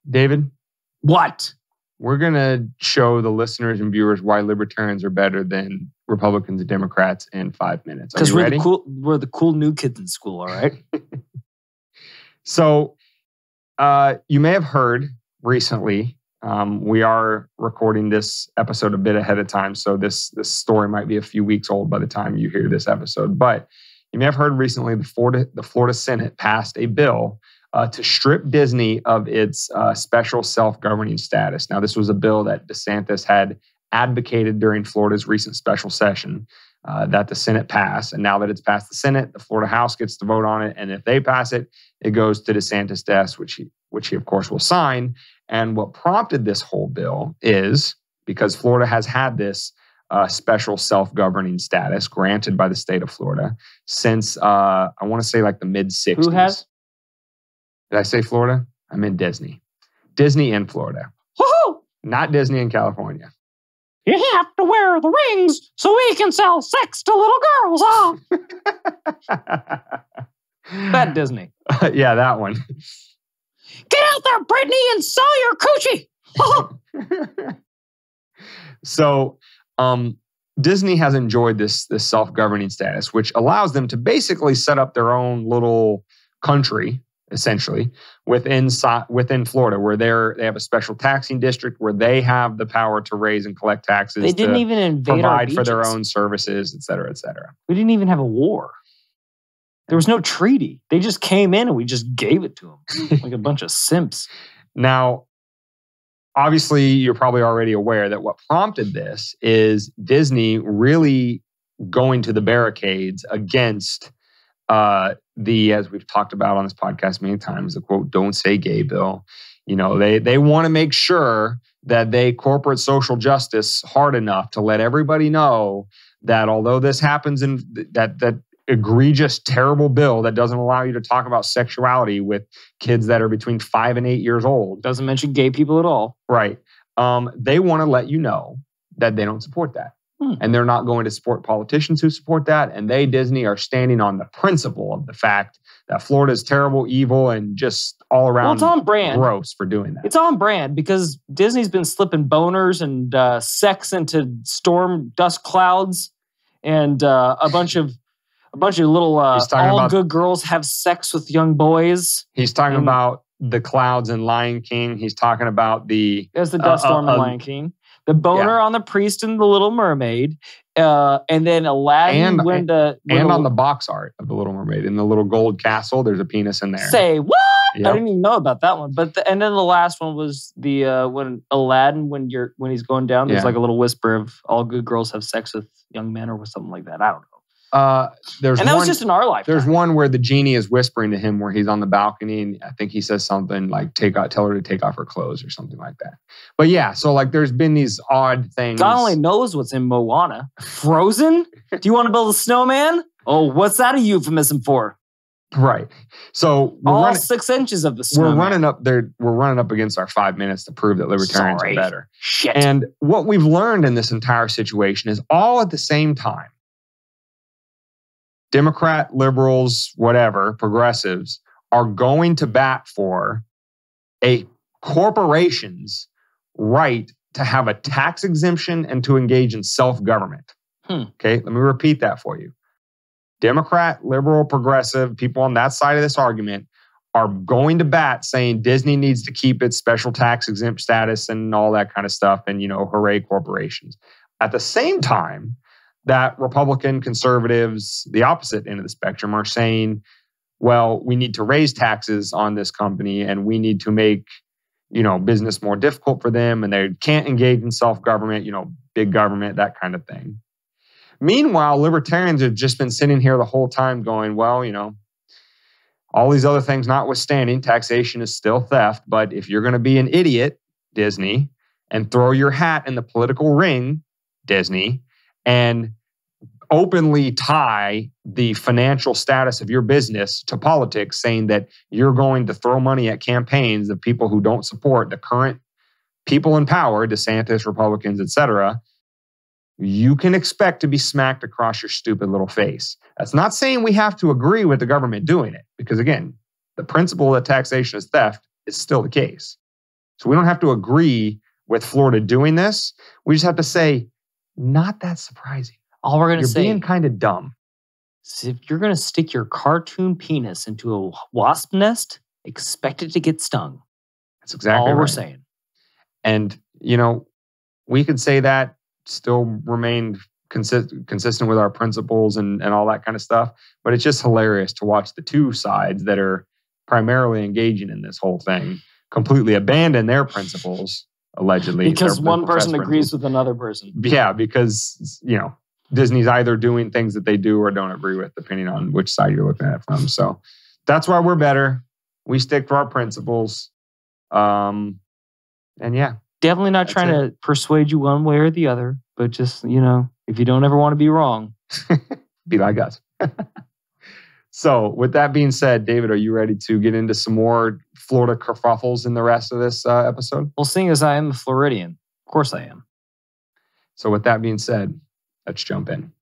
David, What? we're going to show the listeners and viewers why libertarians are better than Republicans and Democrats in 5 minutes. Are Because you we're ready? the cool new kids in school, all right? So you may have heard recently, we are recording this episode a bit ahead of time, so this story might be a few weeks old by the time you hear this episode. But you may have heard recently the Florida Senate passed a bill to strip Disney of its special self-governing status. Now, this was a bill that DeSantis had advocated during Florida's recent special session that the Senate pass. And now that it's passed the Senate, the Florida House gets to vote on it. And if they pass it, it goes to DeSantis' desk, which he of course will sign. And what prompted this whole bill is because Florida has had this special self-governing status granted by the state of Florida since, I want to say like the mid-60s. Who has? Did I say Florida? I meant Disney. Disney in Florida. Woohoo! Not Disney in California. You have to wear the rings so we can sell sex to little girls, huh? Bad Disney. Yeah, that one. Get out there, Brittany, and sell your coochie. So Disney has enjoyed this self-governing status, which allows them to basically set up their own little country, essentially, within Florida, where they have a special taxing district where they have the power to raise and collect taxes. They didn't even invade our provide for their beaches. own services, et cetera, et cetera. We didn't even have a war. There was no treaty. They just came in and we just gave it to them like a bunch of simps. Now, obviously, you're probably already aware that what prompted this is Disney really going to the barricades against as we've talked about on this podcast many times, the quote, "Don't say gay" bill. You know, they want to make sure that they corporate social justice hard enough to let everybody know that although this happens in that egregious, terrible bill that doesn't allow you to talk about sexuality with kids that are between 5 and 8 years old. Doesn't mention gay people at all. Right. They want to let you know that they don't support that. And they're not going to support politicians who support that. And Disney, are standing on the principle of the fact that Florida is terrible, evil, and just all around it's on brand. Gross for doing that. It's on brand because Disney's been slipping boners and sex into storm dust clouds, and a bunch of little all good girls have sex with young boys. He's talking about the clouds in Lion King. He's talking about there's the dust storm in Lion King. The boner on the priest and the Little Mermaid, and then Aladdin and on the box art of the Little Mermaid in the little gold castle. There's a penis in there. Say what? Yep. I didn't even know about that one. But and then the last one was the when Aladdin when he's going down. There's like a little whisper of all good girls have sex with young men or something like that. I don't know. That was just in our lifetime. There's one where the genie is whispering to him where he's on the balcony, and I think he says something like tell her to take off her clothes or something like that. But yeah, so like there's been these odd things. God only knows what's in Moana. Frozen? Do you want to build a snowman? Oh, what's that a euphemism for? Right. So all 6 inches of the snowman. We're running up against our 5 minutes to prove that libertarians are better. Shit. And what we've learned in this entire situation is all at the same time. Democrat, liberals, whatever, progressives are going to bat for a corporation's right to have a tax exemption and to engage in self-government. Okay, let me repeat that for you. Democrat, liberal, progressive, people on that side of this argument are going to bat saying Disney needs to keep its special tax exempt status and all that kind of stuff and, hooray corporations. At the same time, that Republican conservatives, the opposite end of the spectrum, are saying, well, we need to raise taxes on this company and we need to make, business more difficult for them and they can't engage in self-government, big government, that kind of thing. Meanwhile, libertarians have just been sitting here the whole time going, well, all these other things notwithstanding, taxation is still theft. But if you're going to be an idiot, Disney, and throw your hat in the political ring, Disney, and openly tie the financial status of your business to politics, saying that you're going to throw money at campaigns of people who don't support the current people in power, DeSantis, Republicans, etc., you can expect to be smacked across your stupid little face. That's not saying we have to agree with the government doing it, because again, the principle that taxation is theft is still the case. So we don't have to agree with Florida doing this. We just have to say, not that surprising. All we're going to say, you're being kind of dumb. So if you're going to stick your cartoon penis into a wasp nest, expect it to get stung. That's exactly all right. we're saying. And, we could say that, still remain consistent with our principles and all that kind of stuff. But it's just hilarious to watch the two sides that are primarily engaging in this whole thing completely abandon their principles, allegedly. Because one person agrees with another person. Yeah, because, Disney's either doing things that they do or don't agree with, depending on which side you're looking at it from. So that's why we're better. We stick to our principles. And yeah. Definitely not trying to persuade you one way or the other, but just, if you don't ever want to be wrong. Be like us. So with that being said, David, are you ready to get into some more Florida kerfuffles in the rest of this episode? Well, seeing as I am a Floridian, of course I am. So with that being said, let's jump in.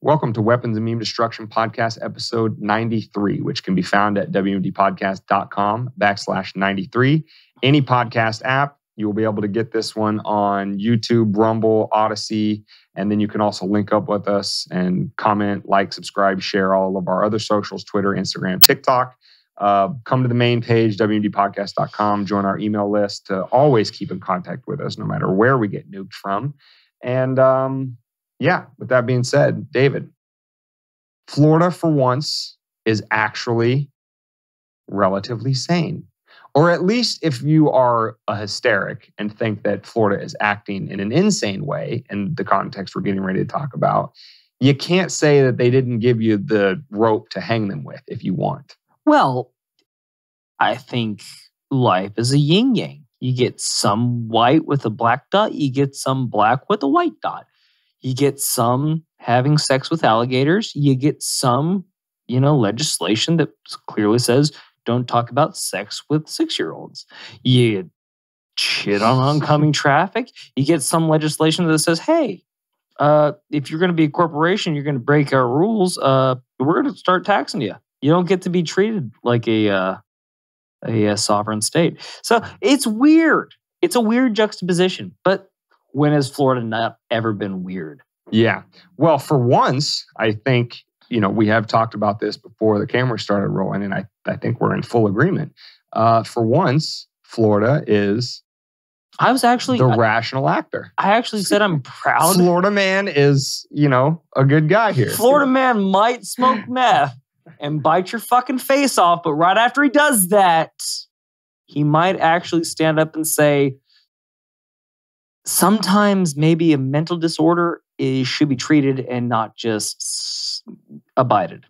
Welcome to Weapons and Meme Destruction Podcast, episode 93, which can be found at wmdpodcast.com/93. Any podcast app, you will be able to get this one on YouTube, Rumble, Odyssey, and then you can also link up with us and comment, like, subscribe, share all of our other socials, Twitter, Instagram, TikTok. Come to the main page, wmdpodcast.com, join our email list to always keep in contact with us, no matter where we get nuked from. And yeah, with that being said, David, Florida for once is actually relatively sane. Or at least if you are a hysteric and think that Florida is acting in an insane way in the context we're getting ready to talk about, you can't say that they didn't give you the rope to hang them with if you want. Well, I think life is a yin-yang. You get some white with a black dot, you get some black with a white dot. You get some having sex with alligators. You get some, legislation that clearly says don't talk about sex with 6-year-olds. You shit on oncoming traffic. You get some legislation that says, hey, if you're going to be a corporation, you're going to break our rules. We're going to start taxing you. You don't get to be treated like a sovereign state. So it's weird. It's a weird juxtaposition, but when has Florida not ever been weird? Yeah. Well, for once, I think, we have talked about this before the camera started rolling, and I think we're in full agreement. For once, Florida is the rational actor. I actually said I'm proud. Florida man is, a good guy here. Florida man might smoke meth and bite your fucking face off, but right after he does that, he might actually stand up and say, sometimes maybe a mental disorder should be treated and not just abided.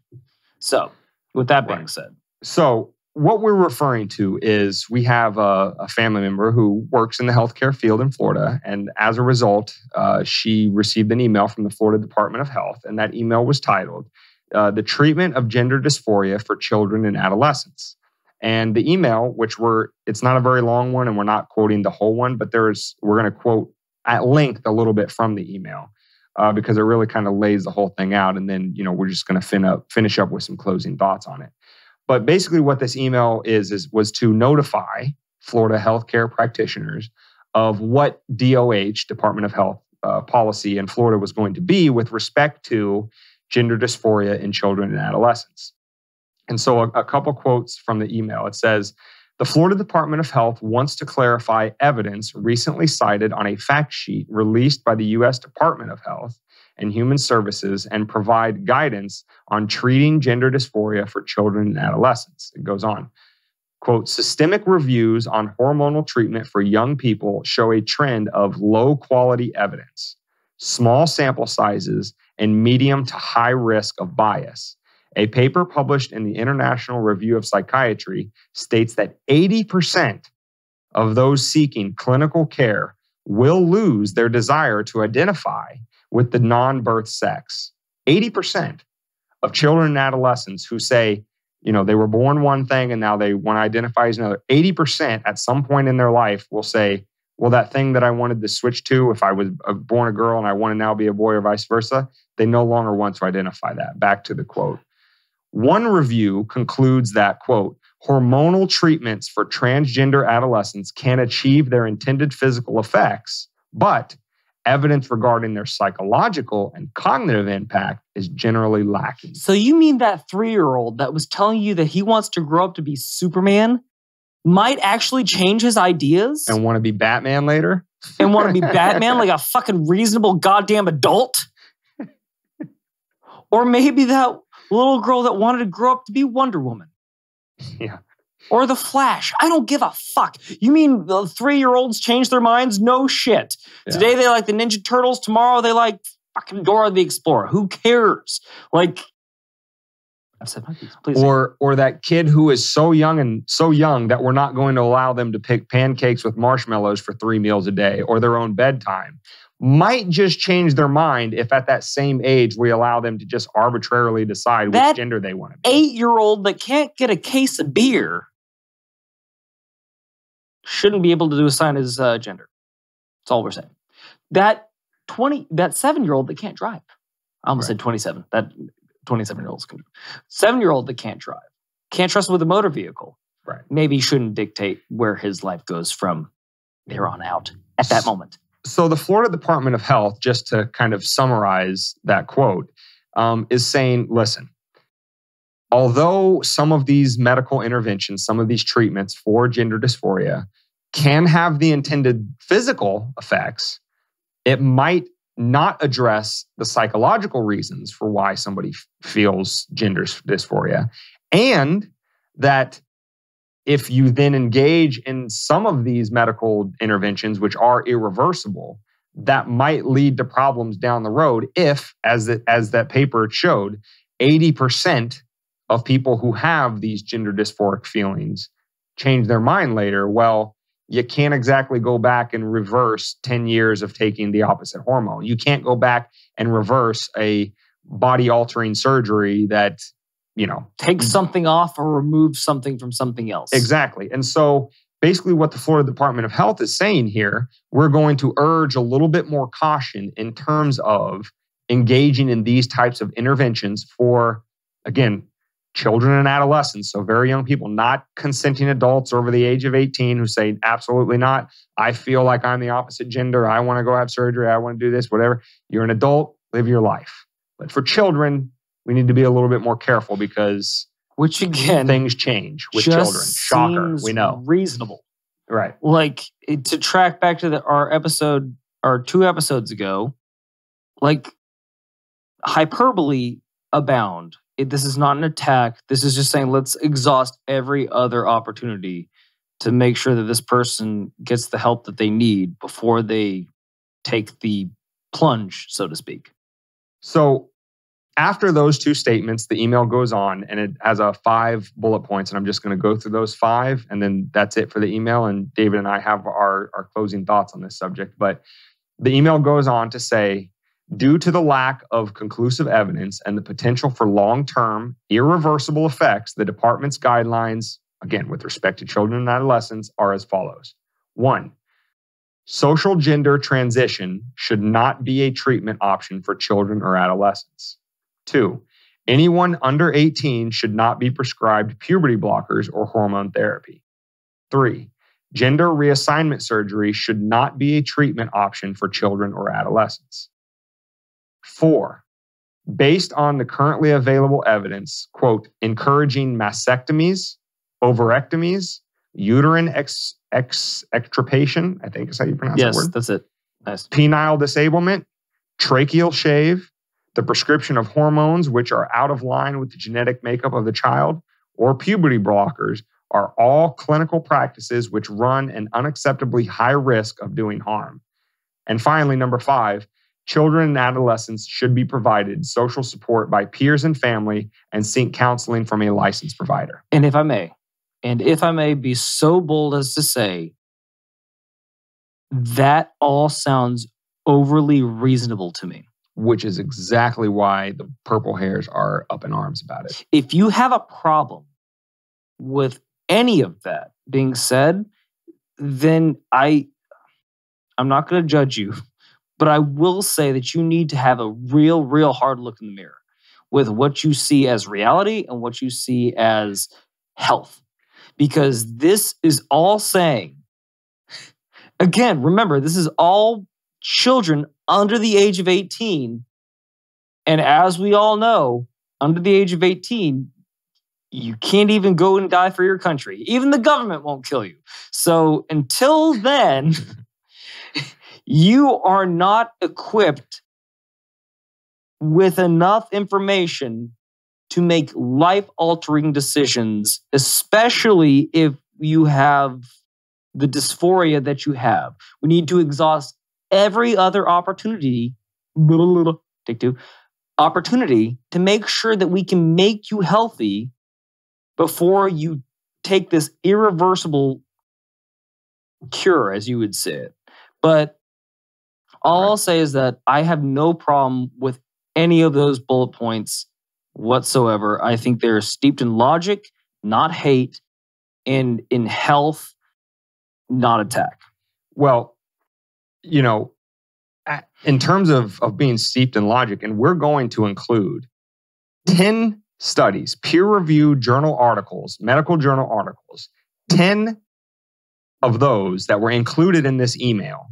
So, with that being said. So, what we're referring to is we have a family member who works in the healthcare field in Florida. And as a result, she received an email from the Florida Department of Health. And that email was titled, The Treatment of Gender Dysphoria for Children and Adolescents. And the email, it's not a very long one and we're not quoting the whole one, but we're going to quote at length a little bit from the email because it really kind of lays the whole thing out. And then, we're just going to finish up with some closing thoughts on it. But basically what this email was to notify Florida healthcare practitioners of what DOH, Department of Health policy in Florida was going to be with respect to gender dysphoria in children and adolescents. And so a couple quotes from the email. It says, the Florida Department of Health wants to clarify evidence recently cited on a fact sheet released by the U.S. Department of Health and Human Services and provide guidance on treating gender dysphoria for children and adolescents. It goes on. Quote, systemic reviews on hormonal treatment for young people show a trend of low quality evidence, small sample sizes, and medium to high risk of bias. A paper published in the International Review of Psychiatry states that 80% of those seeking clinical care will lose their desire to identify with the non-birth sex. 80% of children and adolescents who say, they were born one thing and now they want to identify as another, 80% at some point in their life will say, well, that thing that I wanted to switch to, if I was born a girl and I want to now be a boy or vice versa, they no longer want to identify that. Back to the quote. One review concludes that, quote, hormonal treatments for transgender adolescents can achieve their intended physical effects, but evidence regarding their psychological and cognitive impact is generally lacking. So you mean that 3-year-old that was telling you that he wants to grow up to be Superman might actually change his ideas? And want to be Batman later? And want to be Batman like a fucking reasonable goddamn adult? Or maybe that little girl that wanted to grow up to be Wonder Woman. Yeah. Or the Flash. I don't give a fuck. You mean the 3-year-olds change their minds? No shit. Yeah. Today they like the Ninja Turtles. Tomorrow they like fucking Dora the Explorer. Who cares? Like, I've said my piece. Please. Or that kid who is so young that we're not going to allow them to pick pancakes with marshmallows for 3 meals a day or their own bedtime. Might just change their mind if at that same age we allow them to just arbitrarily decide which gender they want to be. 8-year-old that can't get a case of beer shouldn't be able to assign his gender. That's all we're saying. That 7-year-old that can't drive. I almost said 27. That 27-year-olds can. 7-year-old that can't drive. Can't trust with a motor vehicle. Right. Maybe he shouldn't dictate where his life goes from there on out at that moment. So the Florida Department of Health, just to kind of summarize that quote, is saying, listen, although some of these medical interventions, some of these treatments for gender dysphoria can have the intended physical effects, it might not address the psychological reasons for why somebody feels gender dysphoria. And that if you then engage in some of these medical interventions, which are irreversible, that might lead to problems down the road if, as that paper showed, 80% of people who have these gender dysphoric feelings change their mind later. Well, you can't exactly go back and reverse 10 years of taking the opposite hormone. You can't go back and reverse a body-altering surgery that, take something off or remove something from something else. Exactly. And so basically what the Florida Department of Health is saying here, we're going to urge a little bit more caution in terms of engaging in these types of interventions for, again, children and adolescents, so very young people, not consenting adults over the age of 18 who say, absolutely not. I feel like I'm the opposite gender. I want to go have surgery. I want to do this, whatever. You're an adult, live your life. But for children, we need to be a little bit more careful because things change with children. Shocker, we know. Reasonable. Right. Like, to track back to our 2 episodes ago, like, hyperbole abound. This is not an attack. This is just saying let's exhaust every other opportunity to make sure that this person gets the help that they need before they take the plunge, so to speak. So after those 2 statements, the email goes on and it has 5 bullet points. And I'm just going to go through those 5 and then that's it for the email. And David and I have our closing thoughts on this subject. But the email goes on to say, due to the lack of conclusive evidence and the potential for long-term, irreversible effects, the department's guidelines, again, with respect to children and adolescents, are as follows. 1, social gender transition should not be a treatment option for children or adolescents. 2, anyone under 18 should not be prescribed puberty blockers or hormone therapy. 3, gender reassignment surgery should not be a treatment option for children or adolescents. 4, based on the currently available evidence, quote, encouraging mastectomies, ovarectomies, uterine extirpation, I think is how you pronounce that word. Yes, that's it. Nice. Penile disablement, tracheal shave, the prescription of hormones which are out of line with the genetic makeup of the child, or puberty blockers are all clinical practices which run an unacceptably high risk of doing harm. And finally, number 5, children and adolescents should be provided social support by peers and family and seek counseling from a licensed provider. And if I may be so bold as to say That all sounds overly reasonable to me. Which is exactly why the purple hairs are up in arms about it. If you have a problem with any of that being said, then I'm not going to judge you, but I will say that you need to have a real hard look in the mirror with what you see as reality and what you see as health. Because this is all saying, again, remember, this is all children under the age of 18. And as we all know, under the age of 18, you can't even go and die for your country. Even the government won't kill you. So until then, you are not equipped with enough information to make life-altering decisions, especially if you have the dysphoria that you have. We need to exhaust every other opportunity, take two, opportunity to make sure that we can make you healthy before you take this irreversible cure, as you would say it. But all I'll say is that I have no problem with any of those bullet points whatsoever. I think they're steeped in logic, not hate, and in health, not attack. Well, you know, in terms of being steeped in logic, and we're going to include 10 studies, peer-reviewed journal articles, medical journal articles, 10 of those that were included in this email.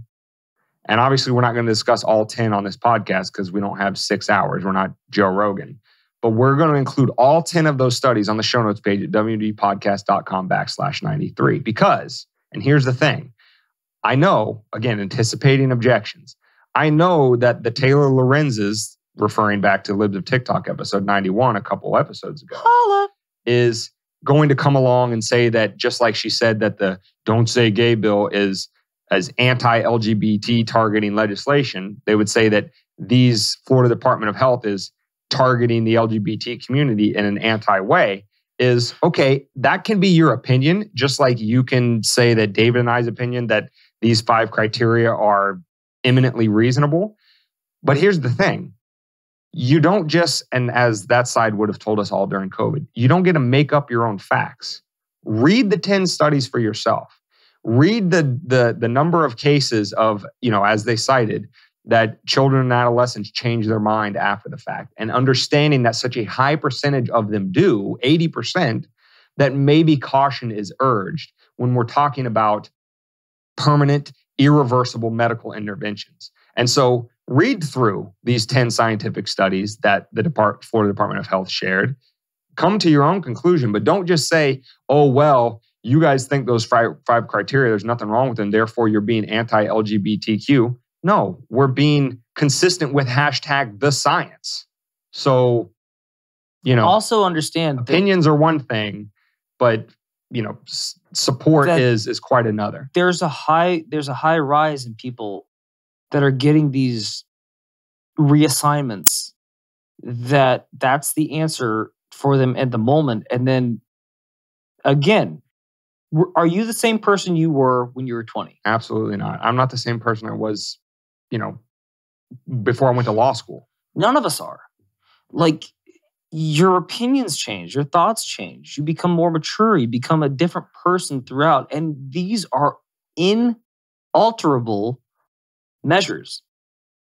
And obviously, we're not going to discuss all 10 on this podcast because we don't have 6 hours. We're not Joe Rogan. But we're going to include all 10 of those studies on the show notes page at wdpodcast.com/93. Because, and here's the thing, I know, again, anticipating objections, I know that the Taylor Lorenz's, referring back to Libs of TikTok episode 91 a couple episodes ago, is going to come along and say that, just like she said that the Don't Say Gay bill is as anti-LGBT targeting legislation, they would say that these Florida Department of Health is targeting the LGBT community in an anti-way. Is, okay, that can be your opinion, just like you can say that David and I's opinion that these 5 criteria are eminently reasonable. But here's the thing. You don't just, and as that side would have told us all during COVID, you don't get to make up your own facts. Read the 10 studies for yourself. Read the number of cases of, you know, as they cited, that children and adolescents change their mind after the fact, and understanding that such a high percentage of them do, 80%, that maybe caution is urged when we're talking about permanent, irreversible medical interventions. And so read through these 10 scientific studies that the Florida Department of Health shared. Come to your own conclusion, but don't just say, oh, well, you guys think those five criteria, there's nothing wrong with them, therefore you're being anti-LGBTQ. No, we're being consistent with #the science. So, you know, also understand opinions are one thing, but you know, support is quite another. There's a high rise in people that are getting these reassignments that's the answer for them at the moment. And then again, are you the same person you were when you were 20? Absolutely not. I'm not the same person I was, you know, before I went to law school. None of us are. Like, your opinions change, your thoughts change. You become more mature, you become a different person throughout. And these are inalterable measures.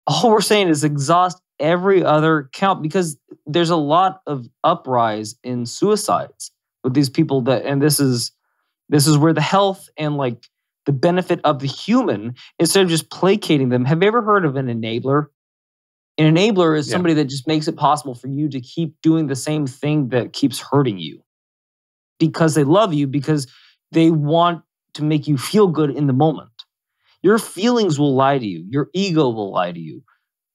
All we're saying is exhaust every other count, because there's a lot of uprise in suicides with these people and this is where the health and like the benefit of the human, instead of just placating them. Have you ever heard of an enabler? An enabler is somebody that just makes it possible for you to keep doing the same thing that keeps hurting you because they love you, because they want to make you feel good in the moment. Your feelings will lie to you. Your ego will lie to you.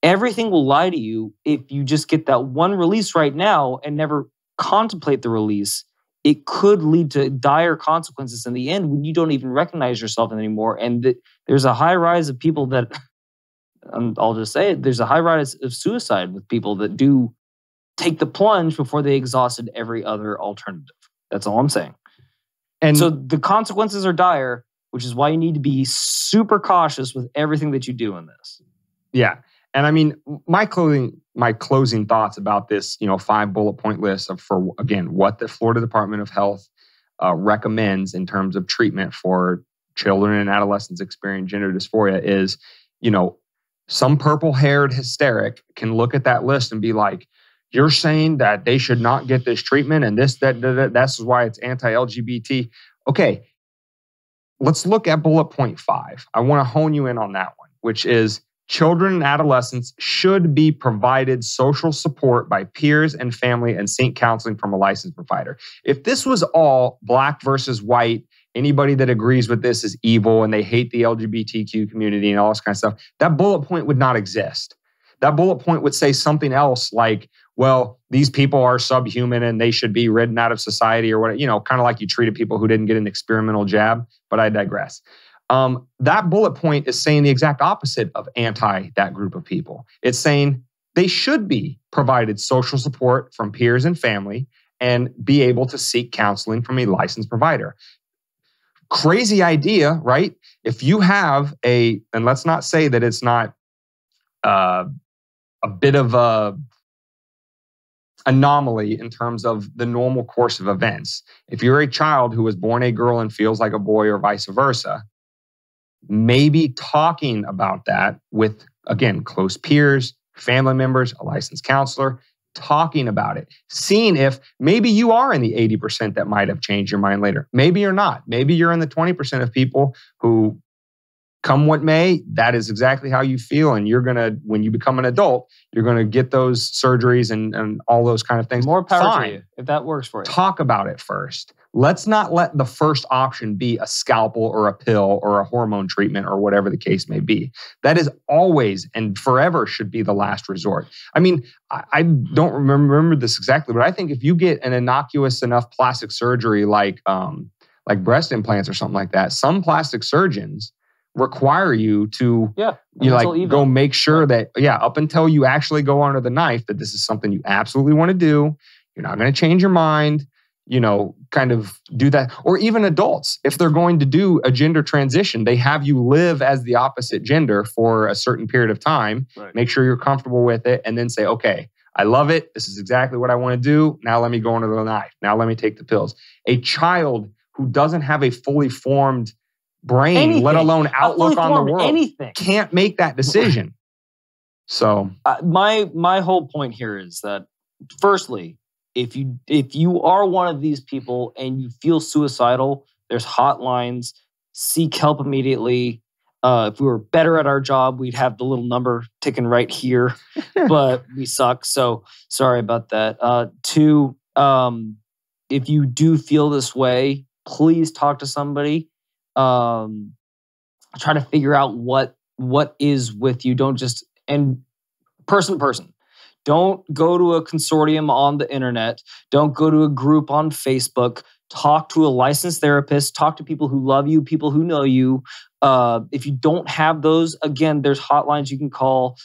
Everything will lie to you if you just get that one release right now and never contemplate the release. It could lead to dire consequences in the end when you don't even recognize yourself anymore. And there's a high rise of people that, I'll just say it, there's a high rise of suicide with people that do take the plunge before they exhausted every other alternative. That's all I'm saying. And so the consequences are dire. which is why you need to be super cautious with everything that you do in this. Yeah. And I mean, my closing thoughts about this, 5 bullet point list of, for again, what the Florida Department of Health recommends in terms of treatment for children and adolescents experiencing gender dysphoria is, some purple-haired hysteric can look at that list and be like, you're saying that they should not get this treatment and that's why it's anti-LGBT. Okay, let's look at bullet point 5. I want to hone you in on that one, which is children and adolescents should be provided social support by peers and family and seek counseling from a licensed provider. If this was all black versus white, anybody that agrees with this is evil and they hate the LGBTQ community and all this kind of stuff, that bullet point would not exist. That bullet point would say something else like, well, these people are subhuman and they should be ridden out of society or what, kind of like you treated people who didn't get an experimental jab, but I digress. That bullet point is saying the exact opposite of anti that group of people. It's saying they should be provided social support from peers and family and be able to seek counseling from a licensed provider. Crazy idea, right? If you have and let's not say that it's not a bit of a anomaly in terms of the normal course of events. If you're a child who was born a girl and feels like a boy or vice versa, maybe talking about that with, again, close peers, family members, a licensed counselor, talking about it, seeing if maybe you are in the 80% that might have changed your mind later. Maybe you're not. Maybe you're in the 20% of people who, come what may, that is exactly how you feel. And you're going to, when you become an adult, you're going to get those surgeries and all those kind of things. More power to you, if that works for you. Talk about it first. Let's not let the first option be a scalpel or a pill or a hormone treatment or whatever the case may be. That is always and forever should be the last resort. I mean, I don't remember this exactly, but I think if you get an innocuous enough plastic surgery like breast implants or something like that, some plastic surgeons require you to go make sure that, up until you actually go under the knife, that this is something you absolutely want to do. You're not going to change your mind, kind of do that. Or even adults, if they're going to do a gender transition, they have you live as the opposite gender for a certain period of time, make sure you're comfortable with it, and then say, okay, I love it. This is exactly what I want to do. Now let me go under the knife. Now let me take the pills. A child who doesn't have a fully formed brain, let alone outlook on the world, can't make that decision. So my whole point here is that, firstly, if you are one of these people and you feel suicidal, there's hotlines. Seek help immediately. If we were better at our job, we'd have the little number ticking right here, but we suck. So sorry about that. 2, if you do feel this way, please talk to somebody. Try to figure out what is with you. Don't just, and person to person. Don't go to a consortium on the internet. Don't go to a group on Facebook. Talk to a licensed therapist. Talk to people who love you, people who know you. If you don't have those, again, there's hotlines you can call.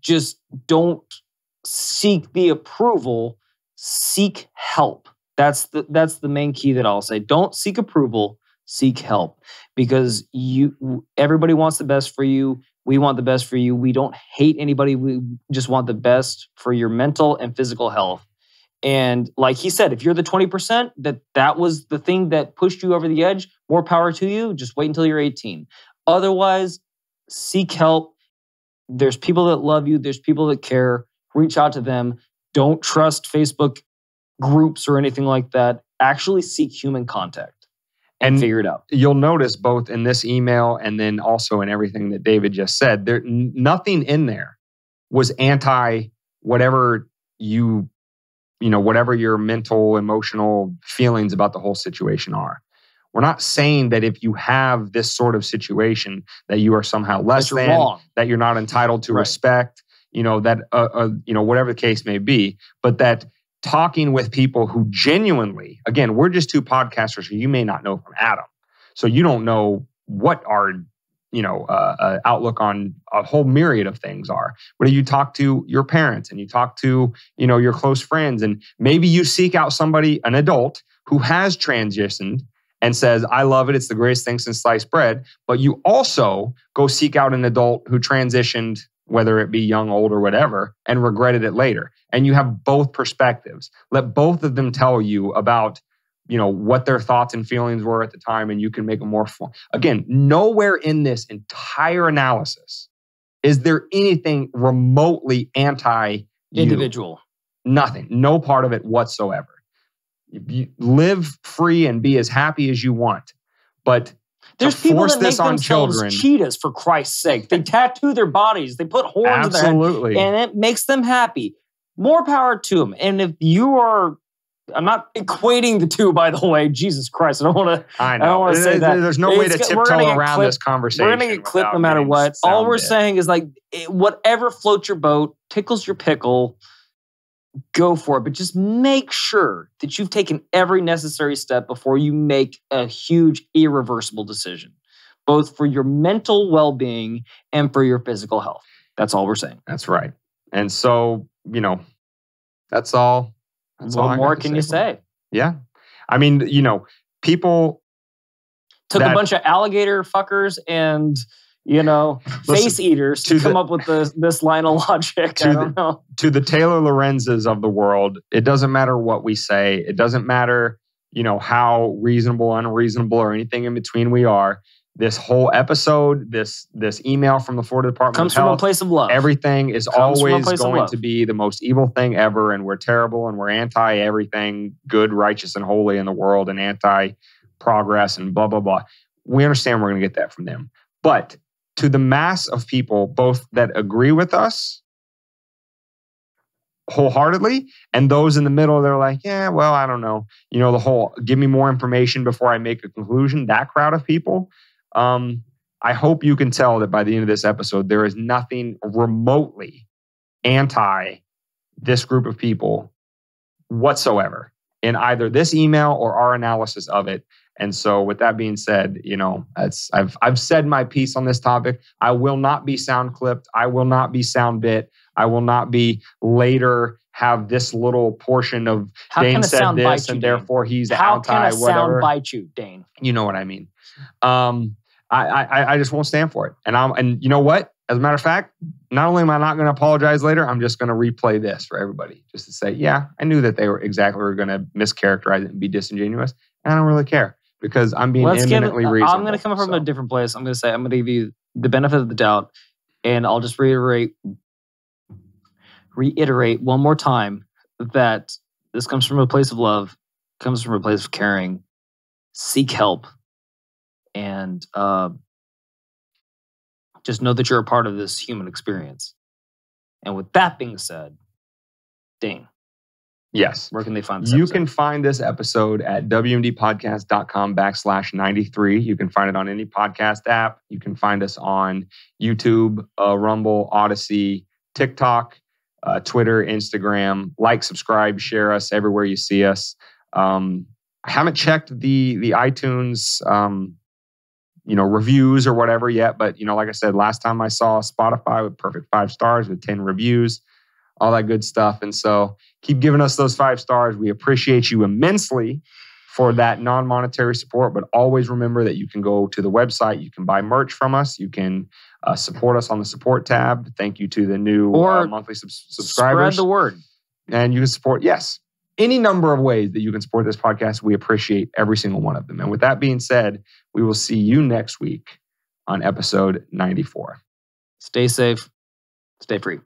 Just don't seek the approval. Seek help. That's the main key that I'll say. Don't seek approval. Seek help, because everybody wants the best for you. We want the best for you. We don't hate anybody. We just want the best for your mental and physical health. And like he said, if you're the 20%, that was the thing that pushed you over the edge, more power to you. Just wait until you're 18. Otherwise, seek help. There's people that love you. There's people that care. Reach out to them. Don't trust Facebook groups or anything like that. Actually seek human contact. And figure it out. You'll notice both in this email and then also in everything that David just said, nothing in there was anti whatever whatever your mental, emotional feelings about the whole situation are. We're not saying that if you have this sort of situation that you are somehow less than, wrong, that you're not entitled to respect, whatever the case may be, but that talking with people who genuinely, again, we're just 2 podcasters who you may not know from Adam. So you don't know what our, outlook on a whole myriad of things are. But you talk to your parents and you talk to, your close friends, and maybe you seek out somebody, an adult who has transitioned and says, I love it, it's the greatest thing since sliced bread, but you also go seek out an adult who transitioned, whether it be young, old, or whatever, and regretted it later. And you have both perspectives. Let both of them tell you about, what their thoughts and feelings were at the time, and you can make a more fun. Again, nowhere in this entire analysis is there anything remotely anti-individual. Nothing. No part of it whatsoever. You live free and be as happy as you want. But there's people that make themselves cheetahs, for Christ's sake. They tattoo their bodies. They put horns in their head, and it makes them happy. More power to them. And if you are... I'm not equating the two, by the way. Jesus Christ. I don't want to say that. There's no way to tiptoe around this conversation. We're going to get clipped no matter what. All we're saying is whatever floats your boat, tickles your pickle, go for it. But just make sure that you've taken every necessary step before you make a huge, irreversible decision, both for your mental well-being and for your physical health. That's all we're saying. That's right. And so, that's all. What more can you say? Yeah. I mean, people took a bunch of alligator fuckers and, face eaters to come up with this line of logic. I don't know. To the Taylor Lorenzes of the world, it doesn't matter what we say. It doesn't matter, how reasonable, unreasonable, or anything in between we are. This whole episode, this email from the Florida Department comes of Health, from a place of love. Everything is always going to be the most evil thing ever, and we're terrible, and we're anti-everything good, righteous, and holy in the world, and anti-progress, and blah, blah, blah. We understand we're going to get that from them. But to the mass of people, both that agree with us wholeheartely, and those in the middle, they're like, yeah, well, I don't know. The whole give me more information before I make a conclusion, that crowd of people. I hope you can tell that by the end of this episode, there is nothing remotely anti this group of people whatsoever in either this email or our analysis of it. And so with that being said, I've said my piece on this topic. I will not be sound clipped. I will not be sound bit. I will not be later have this little portion of Dane said this and therefore he's anti whatever. How can a sound bite you, Dane? You know what I mean. I just won't stand for it. And you know what? As a matter of fact, not only am I not going to apologize later, I'm just going to replay this for everybody just to say, yeah, I knew that they were going to mischaracterize it and be disingenuous. And I don't really care because I'm being eminently reasonable. I'm going to come from a different place. I'm going to give you the benefit of the doubt, and I'll just reiterate one more time that this comes from a place of love, comes from a place of caring. Seek help. And just know that you're a part of this human experience. And with that being said, Dane. Yes. Where can they find this episode? You can find this episode at wmdpodcast.com/93. You can find it on any podcast app. You can find us on YouTube, Rumble, Odyssey, TikTok, Twitter, Instagram. Like, subscribe, share us everywhere you see us. I haven't checked the iTunes reviews or whatever yet. But, like I said, last time I saw Spotify with perfect 5 stars with 10 reviews, all that good stuff. And so keep giving us those 5 stars. We appreciate you immensely for that non-monetary support. But always remember that you can go to the website. You can buy merch from us. You can support us on the support tab. Thank you to the new monthly subscribers. Spread the word. And you can support, any number of ways that you can support this podcast. We appreciate every single one of them. And with that being said, we will see you next week on episode 94. Stay safe. Stay free.